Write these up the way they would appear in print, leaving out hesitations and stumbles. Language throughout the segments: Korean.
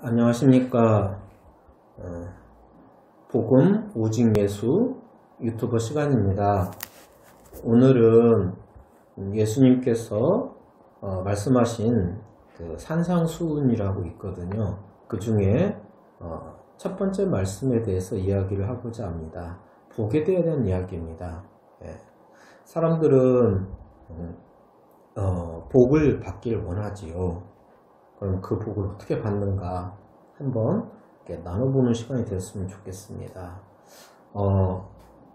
안녕하십니까. 복음 오직 예수 유튜버 시간입니다. 오늘은 예수님께서 말씀하신 그 산상수훈이라고 있거든요. 그 중에 첫 번째 말씀에 대해서 이야기를 하고자 합니다. 복에 대한 이야기입니다. 사람들은 복을 받길 원하지요. 그럼 그 복을 어떻게 받는가 한번 나눠보는 시간이 됐으면 좋겠습니다.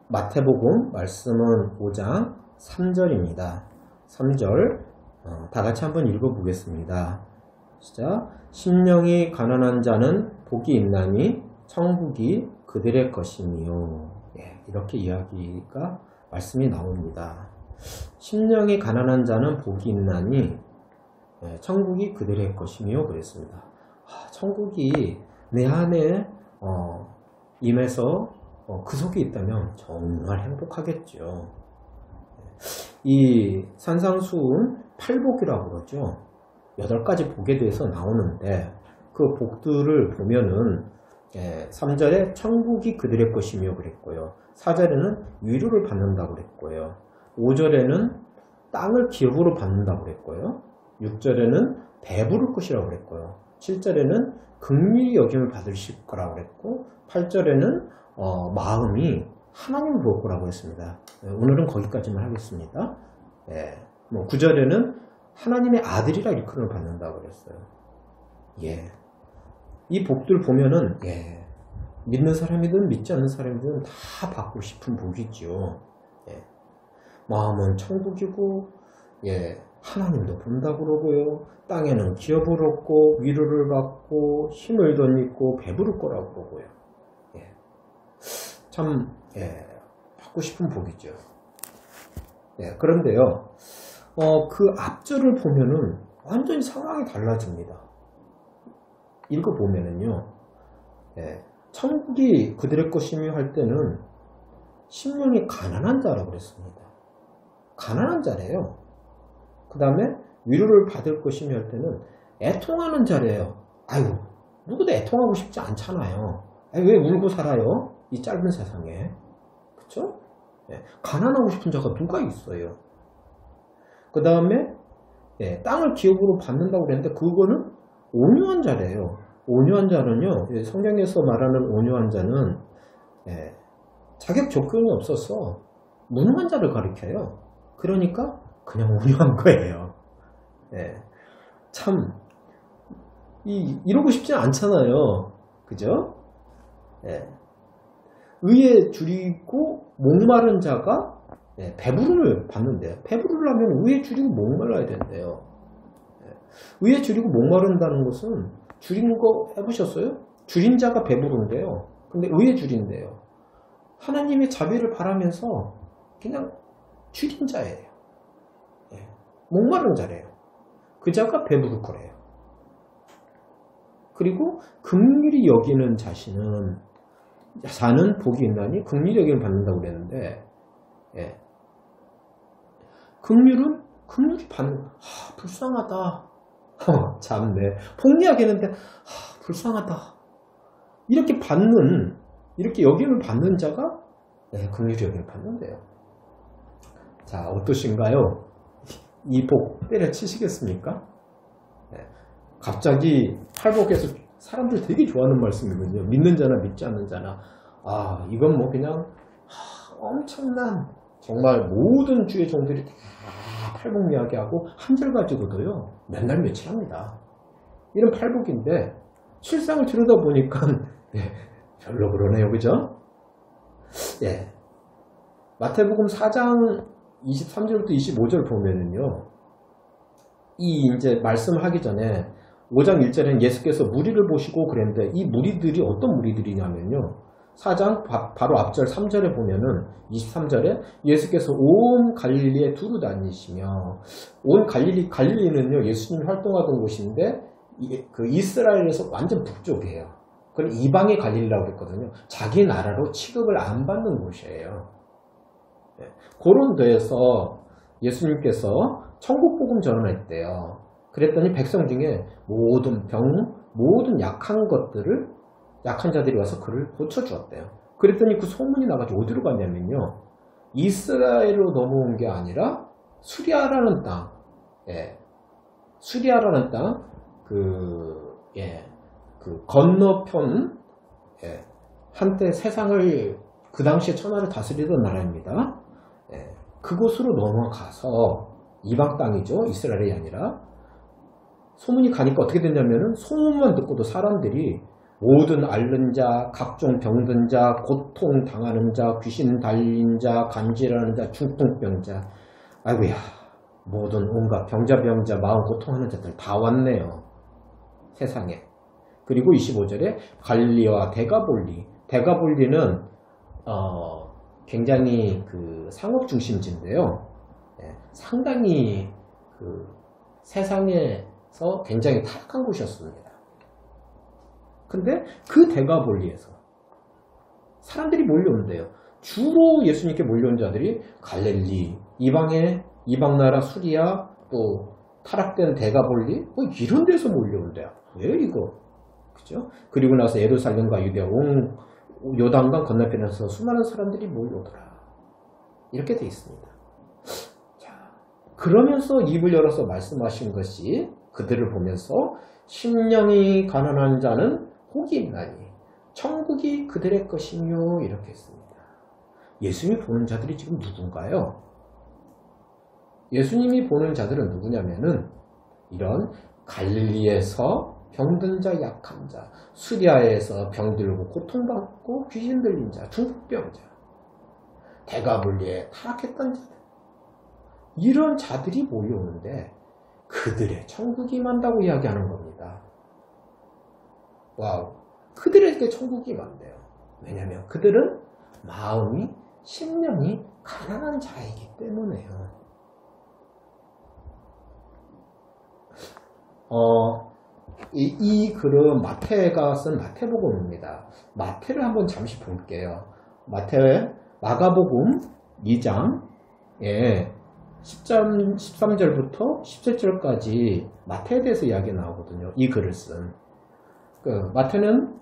마태복음 말씀은 5장 3절입니다. 3절 다 같이 한번 읽어보겠습니다. 시작. 심령이 가난한 자는 복이 있나니 천국이 그들의 것이니요. 이렇게 이야기가 말씀이 나옵니다. 심령이 가난한 자는 복이 있나니 천국이 그들의 것이며 그랬습니다. 천국이 내 안에 임해서 그 속에 있다면 정말 행복하겠죠. 이 산상수훈 8복이라고 그러죠. 8가지 복에 대해서 나오는데 그 복들을 보면은 3절에 천국이 그들의 것이며 그랬고요. 4절에는 위로를 받는다고 그랬고요. 5절에는 땅을 기업으로 받는다고 그랬고요. 6절에는 배부를 것이라고 그랬고요. 7절에는 긍휼히 여김을 받으실 거라고 그랬고 8절에는 마음이 하나님을 볼 거라고 했습니다. 오늘은 거기까지만 하겠습니다. 9절에는 하나님의 아들이라 일컬음을 받는다고 그랬어요. 이 복들 보면은 믿는 사람이든 믿지 않는 사람이든 다 받고 싶은 복이죠. 마음은 천국이고 하나님도 본다고 그러고요. 땅에는 기업을 얻고 위로를 받고 힘을 덧입고 배부를 거라고 그러고요. 참 받고 싶은 복이죠. 그런데요. 그 앞절을 보면은 완전히 상황이 달라집니다. 읽어보면은요. 천국이 그들의 것이며 할 때는 심령이 가난한 자라고 그랬습니다. 가난한 자래요. 그 다음에 위로를 받을 것이며 할 때는 애통하는 자래요. 아이고, 누구도 애통하고 싶지 않잖아요. 왜 울고 살아요? 이 짧은 세상에. 그쵸? 가난하고 싶은 자가 누가 있어요? 그 다음에 땅을 기업으로 받는다고 그랬는데 그거는 온유한 자래요. 온유한 자는요, 성경에서 말하는 온유한 자는 자격 조건이 없어서 무능한 자를 가리켜요. 그러니까 그냥 온유한 거예요. 참 이러고 싶지 않잖아요. 그죠? 의에 줄이고 목마른 자가 배부름을 받는데요. 배부르려면 의에 줄이고 목말라야 된대요. 의에 줄이고 목마른다는 것은 줄인 거 해보셨어요? 줄인 자가 배부른데요. 근데 의에 줄인대요. 하나님의 자비를 바라면서 그냥 줄인 자예요. 목마른 자래요. 그 자가 배부를 거래요. 그리고 긍휼히 여기는 자는 복이 있나니 긍휼히 여김을 받는다고 그랬는데 긍휼히 받는 불쌍하다. 참네. 폭리하겠는데 불쌍하다. 이렇게 여김을 받는 자가 긍휼히 여김을 받는데요. 자, 어떠신가요? 이 복 때려치시겠습니까? 갑자기 팔복에서 사람들 되게 좋아하는 말씀이거든요. 믿는 자나 믿지 않는 자나. 이건 뭐 그냥 엄청난 정말 모든 주의 종들이 다 팔복 이야기하고 한 절 가지고도요 맨날 며칠 합니다. 이런 팔복인데 실상을 들여다보니까 별로 그러네요. 그죠? 마태복음 4장 23절부터 25절 보면은요, 이제 말씀을 하기 전에 5장 1절에는 예수께서 무리를 보시고 그랬는데 이 무리들이 어떤 무리들이냐면요, 4장 바로 앞절 3절에 보면은 23절에 예수께서 온 갈릴리에 두루 다니시며, 온 갈릴리는요 예수님이 활동하던 곳인데 그 이스라엘에서 완전 북쪽이에요. 그럼 이방의 갈릴리라고 그랬거든요. 자기 나라로 취급을 안 받는 곳이에요. 그런 데에서 예수님께서 천국 복음 전환했대요. 그랬더니 백성 중에 모든 병, 모든 약한 자들이 와서 그를 고쳐주었대요. 그랬더니 그 소문이 나가지고 어디로 갔냐면요. 이스라엘로 넘어온 게 아니라 수리아라는 땅, 수리아라는 땅, 그 건너편, 한때 세상을 그 당시에 천하를 다스리던 나라입니다. 그곳으로 넘어가서 이방 땅이죠. 이스라엘이 아니라 소문이 가니까 어떻게 됐냐면은 소문만 듣고도 사람들이 모든 앓는 자, 각종 병든 자, 고통 당하는 자, 귀신 달린 자, 간질하는 자, 중풍병자, 아이고야, 모든 온갖 병자, 마음 고통하는 자들 다 왔네요. 세상에. 그리고 25절에 갈리와 데가볼리는 굉장히 그 상업 중심지인데요. 상당히 그 세상에서 굉장히 타락한 곳이었습니다. 근데 그 데가볼리에서 사람들이 몰려온대요. 주로 예수님께 몰려온 자들이 갈릴리, 이방 나라 수리아, 또 타락된 데가볼리, 뭐 이런 데서 몰려온대요. 왜 이거? 그죠? 그리고 나서 예루살렘과 유대아 온 요단강 건너편에서 수많은 사람들이 몰려오더라. 이렇게 돼 있습니다. 자, 그러면서 입을 열어서 말씀하신 것이 그들을 보면서 심령이 가난한 자는 복이 있나니 천국이 그들의 것이며 이렇게 했습니다. 예수님이 보는 자들이 지금 누군가요? 예수님이 보는 자들은 누구냐면은 이런 갈릴리에서 병든 자, 약한 자, 수리아에서 병들고 고통받고 귀신 들린 자, 중풍병자, 데가볼리에 타락했던 자들, 이런 자들이 몰려오는데 그들의 천국이 임한다고 이야기하는 겁니다. 와우, 그들에게 천국이 임한대요. 왜냐하면 그들은 마음이, 심령이 가난한 자이기 때문에요. 이 글은 마태가 쓴 마태복음입니다. 마태를 한번 잠시 볼게요. 마가복음 2장에 13절부터 17절까지 마태에 대해서 이야기 나오거든요. 이 글을 쓴. 마태는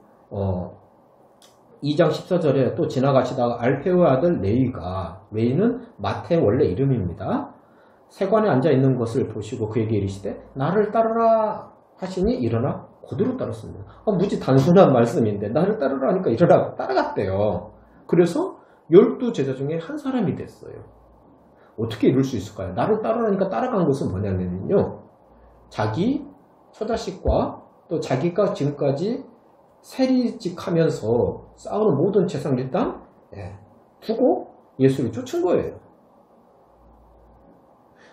2장 14절에 또 지나가시다가 알페오의 아들 레위는 마태의 원래 이름입니다. 세관에 앉아있는 것을 보시고 그에게 이르시되 나를 따르라 하시니 일어나 그대로 따랐습니다. 무지 단순한 말씀인데 나를 따르라 하니까 일어나 따라갔대요. 그래서 12 제자 중에 한 사람이 됐어요. 어떻게 이룰 수 있을까요? 나를 따르라니까 따라간 것은 뭐냐면요. 자기 처자식과 또 자기가 지금까지 세리직하면서 쌓아놓은 모든 재산을 일단 두고 예수를 쫓은 거예요.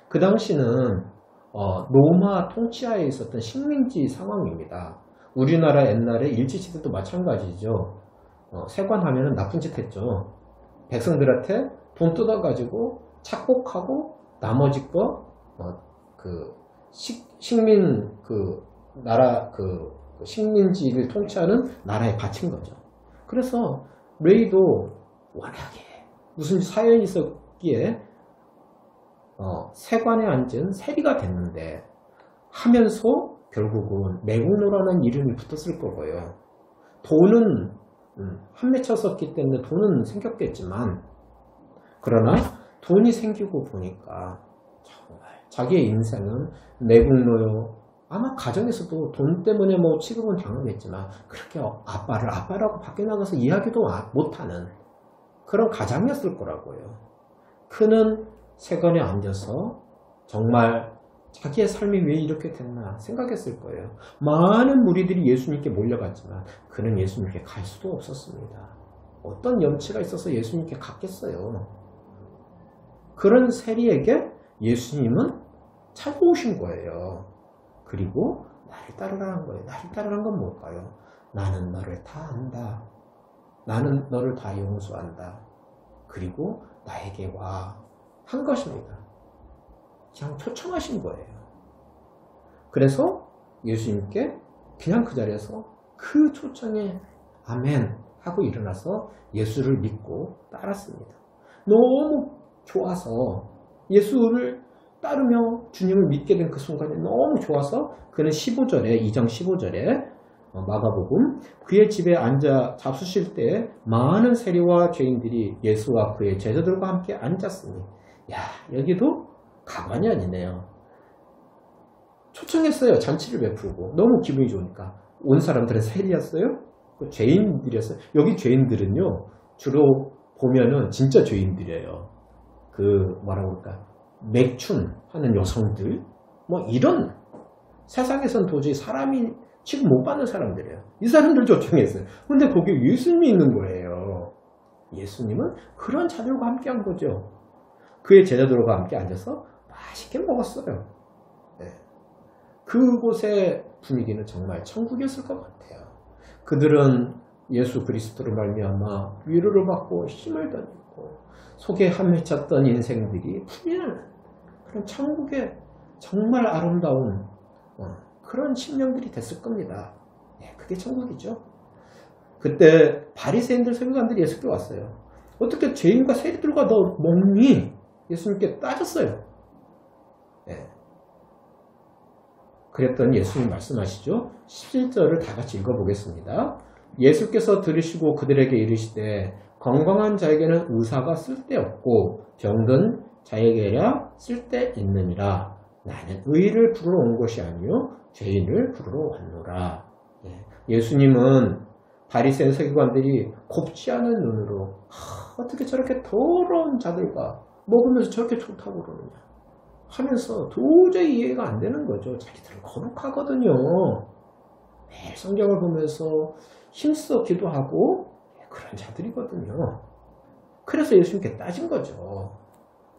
그 당시는 로마 통치하에 있었던 식민지 상황입니다. 우리나라 옛날에 일제시대도 마찬가지죠. 세관하면 나쁜 짓 했죠. 백성들한테 돈 뜯어가지고 착복하고 나머지 거 식민 나라 식민지를 통치하는 나라에 바친 거죠. 그래서 레이도 워낙에 무슨 사연이 있었기에 세관에 앉은 세리가 됐는데 하면서 결국은 매국노라는 이름이 붙었을 거고요. 돈은 한 맺혔었기 때문에 돈은 생겼겠지만 그러나 돈이 생기고 보니까 정말 자기의 인생은 매국노요. 아마 가정에서도 돈 때문에 뭐 취급은 당연했지만 그렇게 아빠를 아빠라고 밖에 나가서 이야기도 못하는 그런 가장이었을 거라고요. 그는 세관에 앉아서 정말 자기의 삶이 왜 이렇게 됐나 생각했을 거예요. 많은 무리들이 예수님께 몰려갔지만 그는 예수님께 갈 수도 없었습니다. 어떤 염치가 있어서 예수님께 갔겠어요. 그런 세리에게 예수님은 찾아오신 거예요. 그리고 나를 따르라는 거예요. 나를 따르라는 건 뭘까요? 나는 너를 다 안다. 나는 너를 다 용서한다. 그리고 나에게 와. 한 것입니다. 그냥 초청하신 거예요. 그래서 예수님께 그냥 그 자리에서 그 초청에 아멘 하고 일어나서 예수를 믿고 따랐습니다. 너무 좋아서 예수를 따르며 주님을 믿게 된 그 순간이 너무 좋아서 그는 15절에 2장 15절에 마가복음 그의 집에 앉아 잡수실 때 많은 세리와 죄인들이 예수와 그의 제자들과 함께 앉았으니 야 여기도 가관이 아니네요. 초청했어요. 잔치를 베풀고 너무 기분이 좋으니까 온 사람들은 세리였어요? 죄인들이었어요. 여기 죄인들은요 주로 보면은 진짜 죄인들이에요. 그 뭐라고 할까 맥춘하는 여성들 뭐 이런 세상에선 도저히 사람이 취급 못 받는 사람들이에요. 이 사람들 초청했어요. 근데 거기 예수님이 있는 거예요. 예수님은 그런 자들과 함께 한 거죠. 그의 제자들과 함께 앉아서 맛있게 먹었어요. 네. 그곳의 분위기는 정말 천국이었을 것 같아요. 그들은 예수 그리스도로 말미암아 위로를 받고 힘을 덧입고 속에 함맺혔던 인생들이 풀리는 그런 천국의 정말 아름다운 그런 심령들이 됐을 겁니다. 네, 그게 천국이죠. 그때 바리새인들 서기관들이 예수께 왔어요. 어떻게 죄인과 세리들과 너 먹니? 예수님께 따졌어요. 네. 그랬더니 예수님 말씀하시죠. 17절을 다 같이 읽어보겠습니다. 예수께서 들으시고 그들에게 이르시되 건강한 자에게는 의사가 쓸데없고 병든 자에게야 쓸데있느니라. 나는 의인을 부르러 온 것이 아니요 죄인을 부르러 왔노라. 예수님은 바리새인 서기관들이 곱지 않은 눈으로 어떻게 저렇게 더러운 자들과 먹으면서 저렇게 좋다고 그러느냐 하면서 도저히 이해가 안 되는 거죠. 자기들은 거룩하거든요. 매일 성경을 보면서 힘써 기도하고 그런 자들이거든요. 그래서 예수님께 따진 거죠.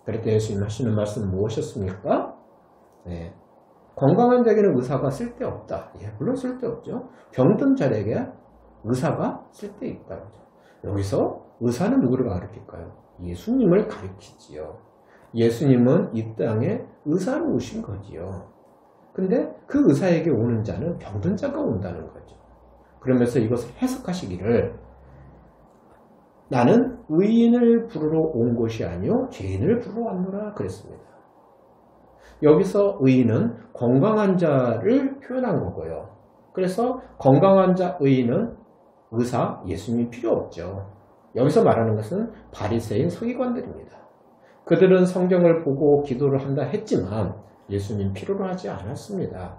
그랬더니 예수님 하시는 말씀은 무엇이었습니까? 네. 건강한 자에게는 의사가 쓸데없다. 예, 물론 쓸데없죠. 병든 자에게 의사가 쓸데있다. 여기서 의사는 누구를 가리킬까요? 예수님을 가리키지요. 예수님은 이 땅에 의사로 오신 거지요. 근데 그 의사에게 오는 자는 병든 자가 온다는 거죠. 그러면서 이것을 해석하시기를 나는 의인을 부르러 온 것이 아니요 죄인을 부르러 왔노라 그랬습니다. 여기서 의인은 건강한 자를 표현한 거고요. 그래서 건강한 자 의인은 의사 예수님이 필요 없죠. 여기서 말하는 것은 바리새인 서기관들입니다. 그들은 성경을 보고 기도를 한다 했지만 예수님 필요로 하지 않았습니다.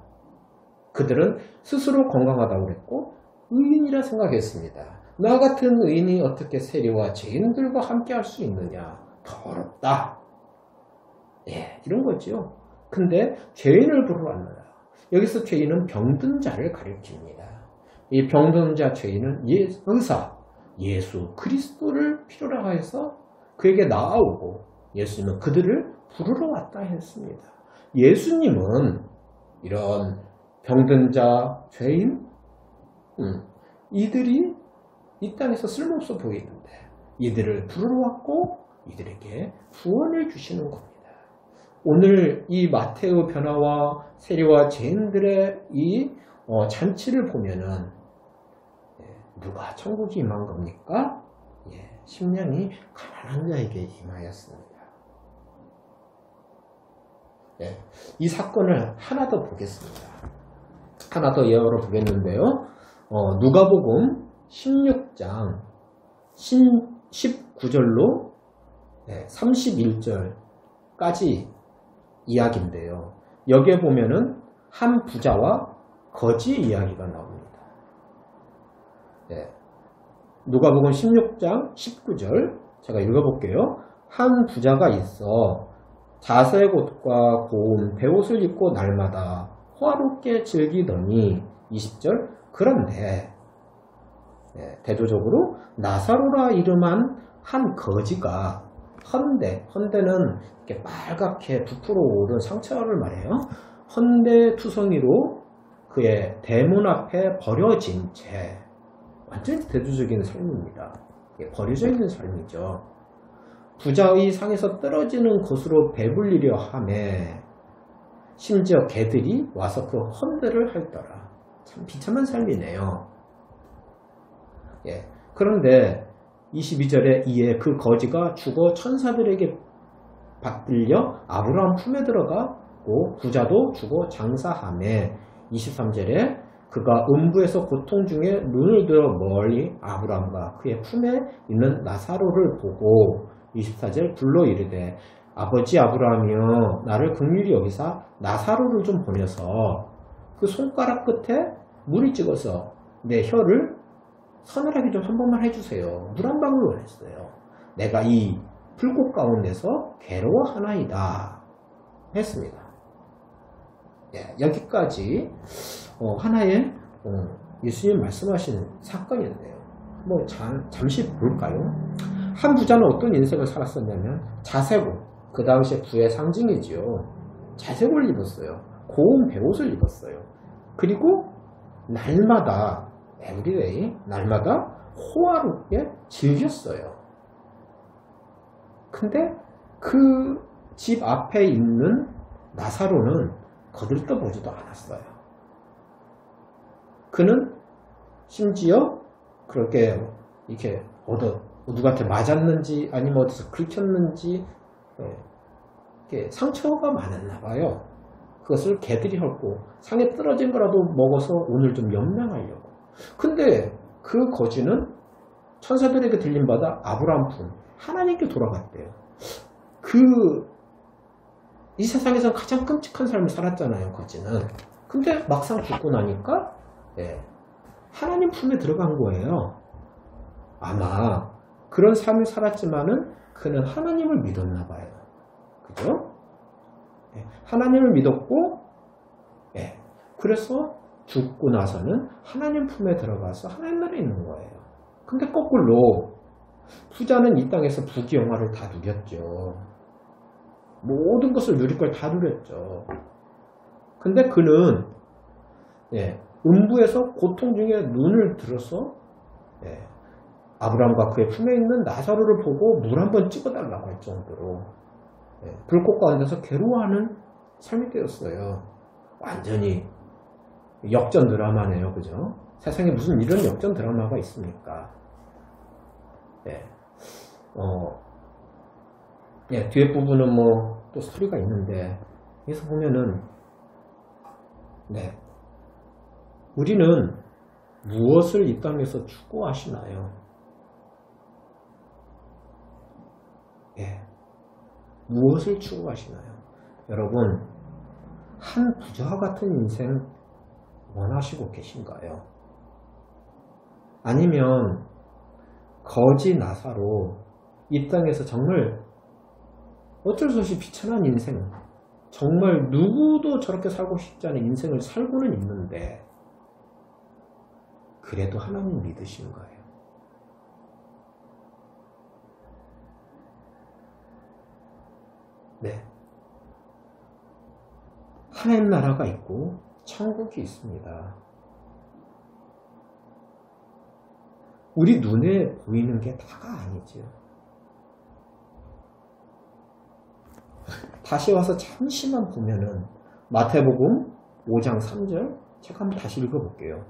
그들은 스스로 건강하다고 그랬고 의인이라 생각했습니다. 나 같은 의인이 어떻게 세리와 죄인들과 함께 할 수 있느냐. 더럽다. 예, 이런 거죠. 근데 죄인을 부르러 왔느라. 여기서 죄인은 병든 자를 가리킵니다. 이 병든 자 죄인은 의사, 예수 그리스도를 필요로 해서 그에게 나아오고 예수님은 그들을 부르러 왔다 했습니다. 예수님은 이런 병든 자, 죄인, 이들이 이 땅에서 쓸모없어 보이는데 이들을 부르러 왔고 이들에게 구원을 주시는 겁니다. 오늘 이 마태의 변화와 세리와 죄인들의 이 잔치를 보면은 누가 천국이 임한 겁니까? 심령이 가난한 자에게 임하였습니다. 이 사건을 하나 더 보겠습니다. 하나 더 예어로 보겠는데요. 누가복음 16장 19절로 31절까지 이야기인데요. 여기에 보면은 한 부자와 거지 이야기가 나옵니다. 누가복음 16장 19절 제가 읽어볼게요. 한 부자가 있어 자색 옷과 고운 베옷을 입고 날마다 화롭게 즐기더니 20절 그런데 대조적으로 나사로라 이름한 한 거지가 헌데는 이렇게 빨갛게 부풀어 오른 상처를 말해요. 헌데투성이로 그의 대문 앞에 버려진 채 완전히 대조적인 삶입니다. 버려져 있는 삶이죠. 부자의 상에서 떨어지는 곳으로 배불리려 하매 심지어 개들이 와서 그 헌데를 핥더라. 참 비참한 삶이네요. 그런데 22절에 이에 그 거지가 죽어 천사들에게 받들려 아브라함 품에 들어가고 부자도 주고 장사하매 23절에 그가 음부에서 고통 중에 눈을 들어 멀리 아브라함과 그의 품에 있는 나사로를 보고 24절 불러 이르되 아버지 아브라함이여 나를 긍휼히 여기사 나사로를 좀 보내서 그 손가락 끝에 물을 찍어서 내 혀를 서늘하게 좀 한 번만 해주세요. 물 한 방울 원했어요. 내가 이 불꽃 가운데서 괴로워하나이다 했습니다. 예, 여기까지 하나의 예수님 말씀하신 사건이었네요. 잠시 볼까요? 한 부자는 어떤 인생을 살았었냐면 자색옷, 그 당시에 부의 상징이지요. 자색옷을 입었어요. 고운 베옷을 입었어요. 그리고 날마다 에브리데이 날마다 호화롭게 즐겼어요. 근데 그 집 앞에 있는 나사로는 거들떠보지도 않았어요. 그는 심지어 그렇게 이렇게 누구한테 맞았는지 아니면 어디서 긁혔는지 이렇게 상처가 많았나 봐요. 그것을 개들이 헐고 상에 떨어진 거라도 먹어서 오늘 좀 연명하려고. 근데 그 거지는 천사들에게 들림받아 아브라함 품 하나님께 돌아갔대요. 이 세상에서 가장 끔찍한 삶을 살았잖아요, 거지는. 근데 막상 죽고 나니까 하나님 품에 들어간 거예요. 아마 그런 삶을 살았지만은 그는 하나님을 믿었나 봐요. 그죠? 하나님을 믿었고 그래서 죽고 나서는 하나님 품에 들어가서 하나님 나라에 있는 거예요. 근데 거꾸로 부자는 이 땅에서 부귀영화를 다 누렸죠. 모든 것을 누릴 걸 다 누렸죠. 근데 그는 음부에서 고통 중에 눈을 들어서 아브라함과 그의 품에 있는 나사로를 보고 물 한번 찍어달라고 할 정도로 불꽃 가운데서 괴로워하는 삶이 되었어요. 완전히 역전 드라마네요. 그죠? 세상에 무슨 이런 역전 드라마가 있습니까? 뒤에 부분은 또 스토리가 있는데 여기서 보면은 우리는 무엇을 이 땅에서 추구하시나요? 무엇을 추구하시나요? 여러분, 한 부자와 같은 인생 원하시고 계신가요? 아니면 거지 나사로 이 땅에서 정말 어쩔 수 없이 비천한 인생, 정말 누구도 저렇게 살고 싶지 않은 인생을 살고는 있는데 그래도 하나님 믿으신 거예요. 하나님 나라가 있고 천국이 있습니다. 우리 눈에 보이는 게 다가 아니죠. 다시 와서 잠시만 보면은 마태복음 5장 3절 제가 한번 다시 읽어볼게요.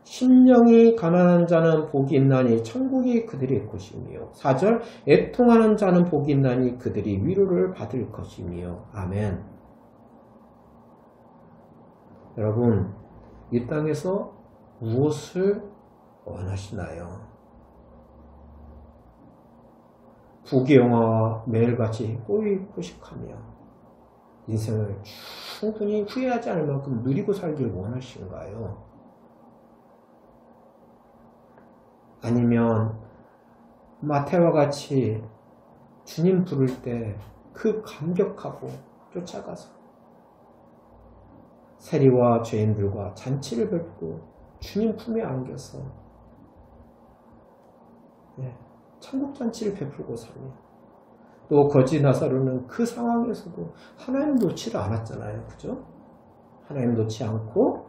심령이 가난한 자는 복이 있나니 천국이 그들의 것이며 4절 애통하는 자는 복이 있나니 그들이 위로를 받을 것이며 아멘. 여러분, 이 땅에서 무엇을 원하시나요? 부귀영화와 매일같이 꼬이꼬식하며 인생을 충분히 후회하지 않을 만큼 누리고 살기를 원하신가요? 아니면 마태와 같이 주님 부를 때 그 감격하고 쫓아가서 세리와 죄인들과 잔치를 뵙고 주님 품에 안겨서 천국 잔치를 베풀고 사며 또 거지 나사로는 그 상황에서도 하나님 놓지를 않았잖아요. 그죠? 하나님 놓지 않고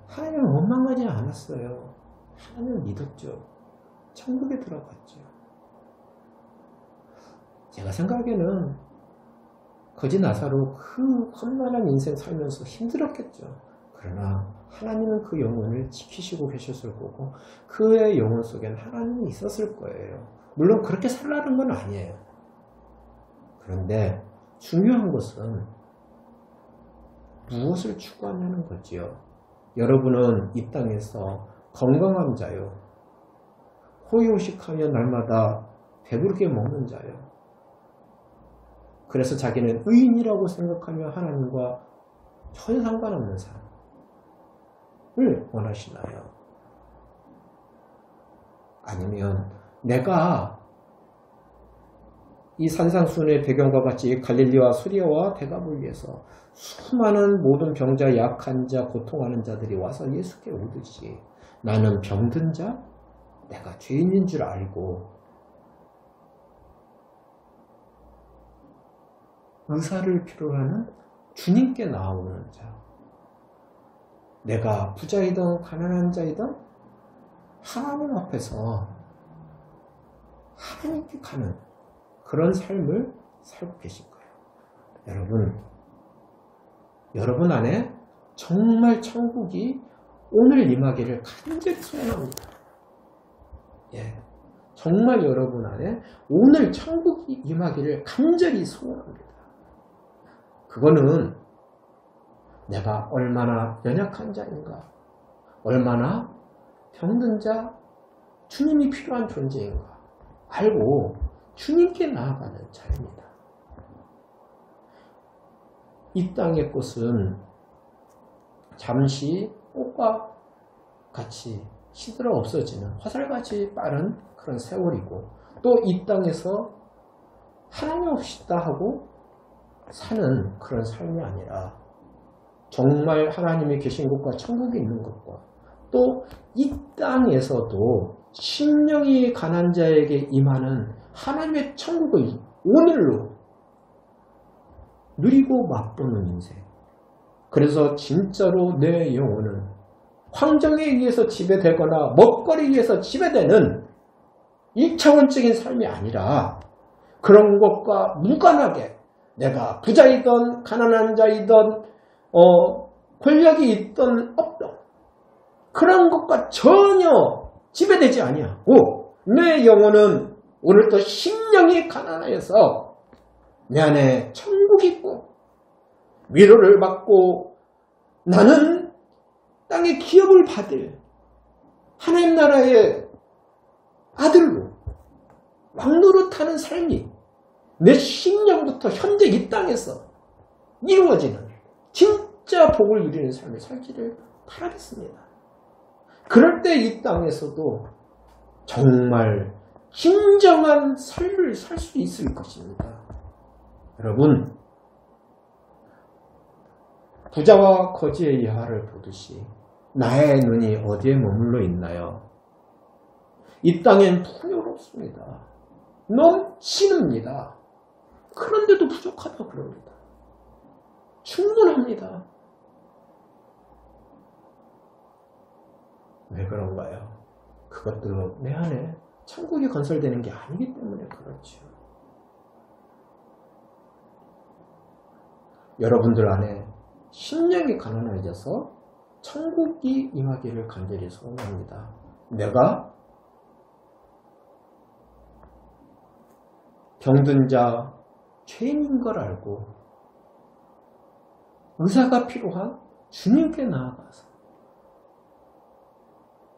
하나님을 원망하지 않았어요. 하나님을 믿었죠. 천국에 들어갔죠. 제가 생각에는 거지 나사로 그 험난한 인생 살면서 힘들었겠죠. 그러나 하나님은 그 영혼을 지키시고 계셨을 거고 그의 영혼 속엔 하나님이 있었을 거예요. 물론 그렇게 살라는 건 아니에요. 그런데 중요한 것은 무엇을 추구하냐는 거지요. 여러분은 이 땅에서 건강한 자요. 호의호식하며 날마다 배부르게 먹는 자요. 그래서 자기는 의인이라고 생각하며 하나님과 전혀 상관없는 삶을 원하시나요? 아니면 내가 이 산상수훈의 배경과 같이 갈릴리와 수리아와 대가볼리에서 수많은 모든 병자, 약한 자, 고통하는 자들이 와서 예수께 오듯이 나는 병든 자, 내가 죄인인 줄 알고 의사를 필요로 하는 주님께 나아오는 자, 내가 부자이든 가난한 자이든 하나님 앞에서 하나님께 가는 그런 삶을 살고 계실 거예요. 여러분 안에 정말 천국이 오늘 임하기를 간절히 소원합니다. 예, 정말 여러분 안에 오늘 천국이 임하기를 간절히 소원합니다. 그거는 내가 얼마나 연약한 자인가, 얼마나 병든 자, 주님이 필요한 존재인가 알고 주님께 나아가는 자입니다. 이 땅의 꽃은 잠시 꽃과 같이 시들어 없어지는 화살같이 빠른 그런 세월이고, 또 이 땅에서 하나님 없이다 하고 사는 그런 삶이 아니라 정말 하나님이 계신 곳과 천국이 있는 것과 또 이 땅에서도 심령이 가난 자에게 임하는 하나님의 천국을 오늘로 누리고 맛보는 인생. 그래서 진짜로 내 영혼은 환경에 의해서 지배되거나 먹거리에 의해서 지배되는 1차원적인 삶이 아니라 그런 것과 무관하게 내가 부자이든 가난한 자이든 권력이 있든 없든 그런 것과 전혀 지배되지 아니하고 내 영혼은 오늘도 심령이 가난하여서 내 안에 천국이 있고 위로를 받고 나는 땅의 기업을 받을 하나님 나라의 아들로 왕노릇하는 삶이 내 심령부터 현재 이 땅에서 이루어지는 진짜 복을 누리는 삶을 살기를 바라겠습니다. 그럴 때 이 땅에서도 정말 진정한 삶을 살 수 있을 것입니다. 여러분, 부자와 거지의 예화를 보듯이 나의 눈이 어디에 머물러 있나요? 이 땅엔 풍요롭습니다. 넘치는입니다. 그런데도 부족하다고 그럽니다. 충분합니다. 왜 그런가요? 그것도 내 안에 천국이 건설되는 게 아니기 때문에 그렇죠. 여러분들 안에 심령이 가난해져서 천국이 임하기를 간절히 소원합니다. 내가 병든 자, 죄인인 걸 알고 의사가 필요한 주님께 나아가서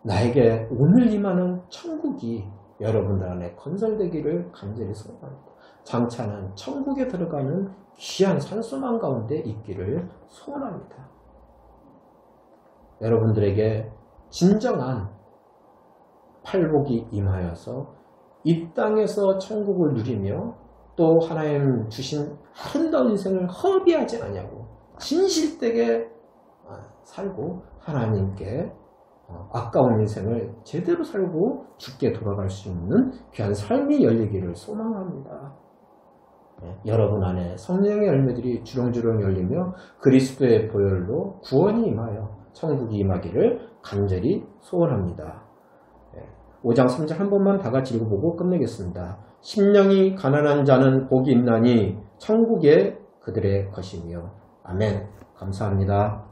나에게 오늘 임하는 천국이 여러분들 안에 건설되기를 간절히 소원합니다. 장차는 천국에 들어가는 귀한 산소망 가운데 있기를 소원합니다. 여러분들에게 진정한 팔복이 임하여서 이 땅에서 천국을 누리며 또 하나님 주신 아름다운 인생을 허비하지 않냐고 진실되게 살고 하나님께 아까운 인생을 제대로 살고 죽게 돌아갈 수 있는 귀한 삶이 열리기를 소망합니다. 여러분 안에 성령의 열매들이 주렁주렁 열리며 그리스도의 보혈로 구원이 임하여 천국이 임하기를 간절히 소원합니다. 5장 3절 한 번만 다 같이 읽어보고 끝내겠습니다. 심령이 가난한 자는 복이 있나니 천국에 그들의 것이며. 아멘. 감사합니다.